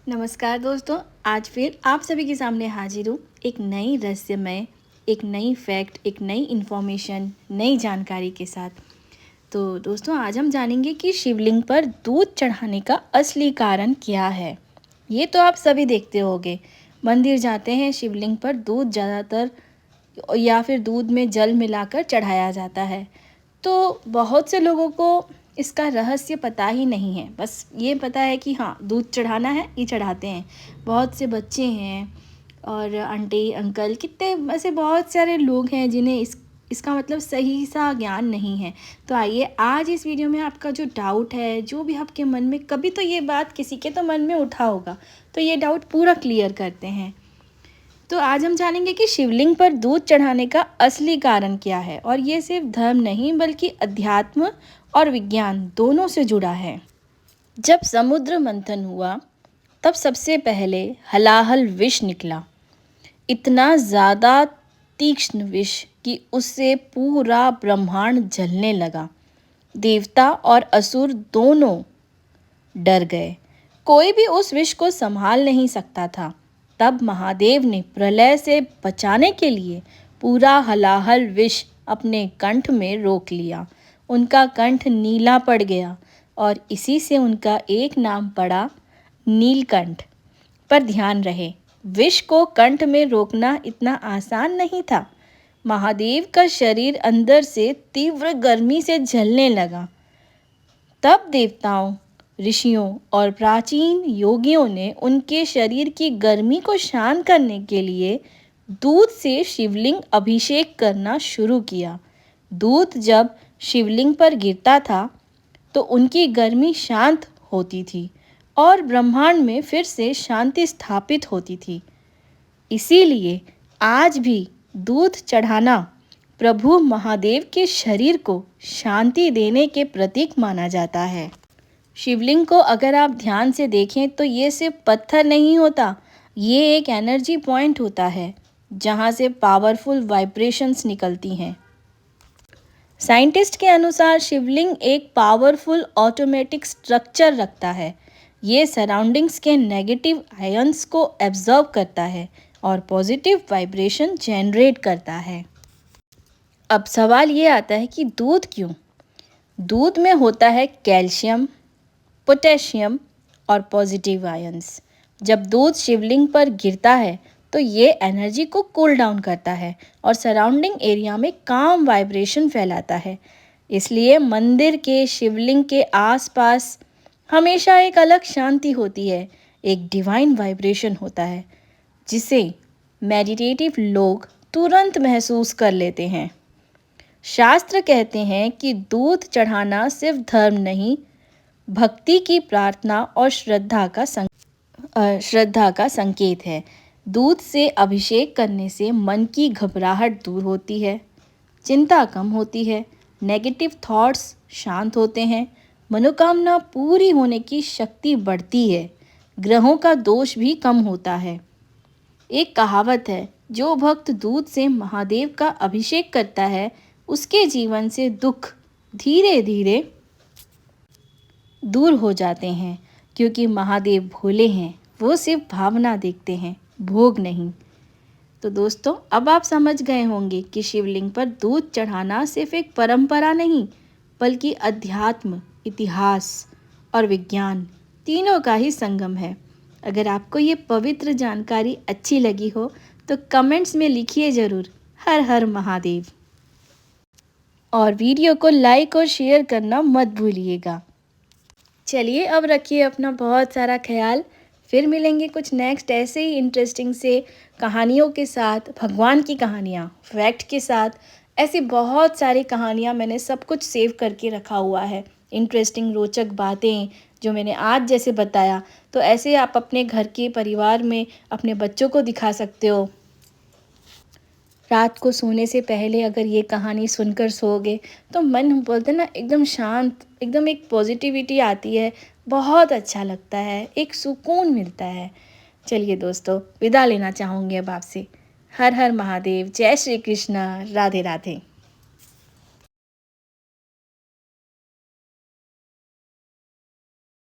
नमस्कार दोस्तों, आज फिर आप सभी के सामने हाजिर हूँ एक नई रहस्यमय, एक नई फैक्ट, एक नई इन्फॉर्मेशन, नई जानकारी के साथ। तो दोस्तों, आज हम जानेंगे कि शिवलिंग पर दूध चढ़ाने का असली कारण क्या है। ये तो आप सभी देखते होंगे, मंदिर जाते हैं, शिवलिंग पर दूध ज़्यादातर या फिर दूध में जल मिलाकर चढ़ाया जाता है। तो बहुत से लोगों को इसका रहस्य पता ही नहीं है, बस ये पता है कि हाँ, दूध चढ़ाना है, ये चढ़ाते हैं। बहुत से बच्चे हैं और आंटी अंकल, कितने ऐसे बहुत सारे लोग हैं जिन्हें इसका मतलब सही सा ज्ञान नहीं है। तो आइए आज इस वीडियो में आपका जो डाउट है, जो भी आपके मन में कभी तो ये बात किसी के तो मन में उठा होगा, तो ये डाउट पूरा क्लियर करते हैं। तो आज हम जानेंगे कि शिवलिंग पर दूध चढ़ाने का असली कारण क्या है, और ये सिर्फ धर्म नहीं बल्कि अध्यात्म और विज्ञान दोनों से जुड़ा है। जब समुद्र मंथन हुआ तब सबसे पहले हलाहल विष निकला, इतना ज़्यादा तीक्ष्ण विष कि उससे पूरा ब्रह्मांड जलने लगा। देवता और असुर दोनों डर गए, कोई भी उस विष को संभाल नहीं सकता था। तब महादेव ने प्रलय से बचाने के लिए पूरा हलाहल विष अपने कंठ में रोक लिया। उनका कंठ नीला पड़ गया और इसी से उनका एक नाम पड़ा, नीलकंठ। पर ध्यान रहे, विष को कंठ में रोकना इतना आसान नहीं था। महादेव का शरीर अंदर से तीव्र गर्मी से जलने लगा। तब देवताओं, ऋषियों और प्राचीन योगियों ने उनके शरीर की गर्मी को शांत करने के लिए दूध से शिवलिंग अभिषेक करना शुरू किया। दूध जब शिवलिंग पर गिरता था तो उनकी गर्मी शांत होती थी और ब्रह्मांड में फिर से शांति स्थापित होती थी। इसीलिए आज भी दूध चढ़ाना प्रभु महादेव के शरीर को शांति देने के प्रतीक माना जाता है। शिवलिंग को अगर आप ध्यान से देखें तो ये सिर्फ पत्थर नहीं होता, ये एक एनर्जी पॉइंट होता है जहाँ से पावरफुल वाइब्रेशंस निकलती हैं। साइंटिस्ट के अनुसार शिवलिंग एक पावरफुल ऑटोमेटिक स्ट्रक्चर रखता है। ये सराउंडिंग्स के नेगेटिव आयंस को एब्जॉर्ब करता है और पॉजिटिव वाइब्रेशन जनरेट करता है। अब सवाल ये आता है कि दूध क्यों? दूध में होता है कैल्शियम, पोटेशियम और पॉजिटिव आयंस। जब दूध शिवलिंग पर गिरता है तो ये एनर्जी को कूल डाउन करता है और सराउंडिंग एरिया में काम वाइब्रेशन फैलाता है। इसलिए मंदिर के शिवलिंग के आसपास हमेशा एक अलग शांति होती है, एक डिवाइन वाइब्रेशन होता है जिसे मेडिटेटिव लोग तुरंत महसूस कर लेते हैं। शास्त्र कहते हैं कि दूध चढ़ाना सिर्फ धर्म नहीं, भक्ति की प्रार्थना और श्रद्धा का संकेत है। दूध से अभिषेक करने से मन की घबराहट दूर होती है, चिंता कम होती है, नेगेटिव थॉट्स शांत होते हैं, मनोकामना पूरी होने की शक्ति बढ़ती है, ग्रहों का दोष भी कम होता है। एक कहावत है, जो भक्त दूध से महादेव का अभिषेक करता है उसके जीवन से दुख धीरे धीरे दूर हो जाते हैं, क्योंकि महादेव भोले हैं, वो सिर्फ भावना देखते हैं, भोग नहीं। तो दोस्तों, अब आप समझ गए होंगे कि शिवलिंग पर दूध चढ़ाना सिर्फ एक परंपरा नहीं बल्कि अध्यात्म, इतिहास और विज्ञान तीनों का ही संगम है। अगर आपको ये पवित्र जानकारी अच्छी लगी हो तो कमेंट्स में लिखिए ज़रूर, हर हर महादेव। और वीडियो को लाइक और शेयर करना मत भूलिएगा। चलिए, अब रखिए अपना बहुत सारा ख्याल। फिर मिलेंगे कुछ नेक्स्ट ऐसे ही इंटरेस्टिंग से कहानियों के साथ, भगवान की कहानियाँ, फैक्ट के साथ। ऐसी बहुत सारी कहानियाँ मैंने सब कुछ सेव करके रखा हुआ है, इंटरेस्टिंग रोचक बातें जो मैंने आज जैसे बताया। तो ऐसे आप अपने घर के परिवार में अपने बच्चों को दिखा सकते हो। रात को सोने से पहले अगर ये कहानी सुनकर सोओगे तो मन बोलते ना एकदम शांत, एकदम एक पॉजिटिविटी आती है, बहुत अच्छा लगता है, एक सुकून मिलता है। चलिए दोस्तों, विदा लेना चाहूँगी अब आपसे। हर हर महादेव, जय श्री कृष्णा, राधे राधे।